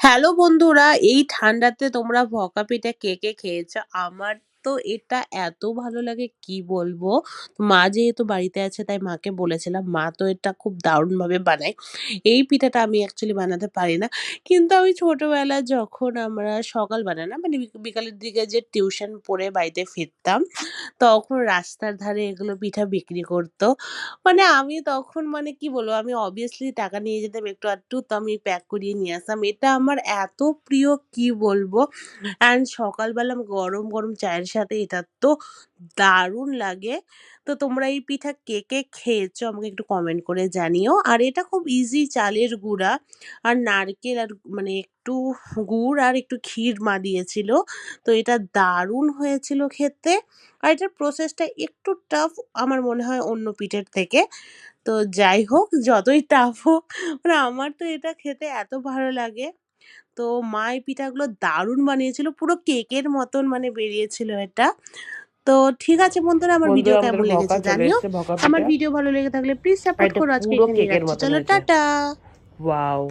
Hello বন্ধুরা, এই ঠান্ডাতে তোমরা ভকা পিঠা কে, কে খেয়েছো? আমার তো এটা এত ভালো লাগে কি বলবো। মা যেহেতু বাড়িতে আছে তাই মাকে বলেছিলাম। মা তো এটা খুব দারুণভাবে বানায়। এই পিঠাটা আমি অ্যাকচুয়ালি বানাতে পারি না। কিন্তু আমি ছোটবেলায় যখন আমরা সকালবেলা না মানে বিকালের দিকে যে টিউশন পড়ে বাড়িতে ফিরতাম, তখন রাস্তার ধারে এগুলো পিঠা বিক্রি করতো। মানে আমি তখন মানে কি বলবো, আমি obviously টাকা নিয়ে যেতাম একটু আধটু, তো আমি প্যাক করিয়ে নিয়ে আসতাম। এটা আমার এত প্রিয় কি বলবো। অ্যান্ড সকালবেলা গরম, গরম চায়ের সাথে এটা তো দারুণ লাগে। তো তোমরা এই পিঠা কে, কে খেয়েছো আমাকে একটু কমেন্ট করে জানিও। আর এটা খুব ইজি, চালের গুঁড়া আর নারকেল আর মানে একটু গুড় আর একটু ক্ষীর মা দিয়েছিল। তো এটা দারুণ হয়েছিল খেতে। আর এটার প্রসেসটা একটু টাফ আমার মনে হয় অন্য পিঠের থেকে। তো যাই হোক, যতই টাফ হোক মানে আমার তো এটা খেতে এত ভালো লাগে। তো মা এই পিঠাগুলো দারুণ বানিয়েছিল। পুরো কেকের মতন মানে বেরিয়েছিল এটা। তো ঠিক আছে বন্ধুরা, আমার ভিডিও বন্ধুরা, আমাদের কেমন ভকা লেগেছে চলে জানিও। এসছে, ভকা আমার পিঠা। ভিডিও ভালো লেগে থাকলে প্লিজ আর সাপোর্ট এটা করো। আজকে পুরো এখানেই কেকের রাখছি। মতন চলো হয়েছে। টাটা। ওয়াও।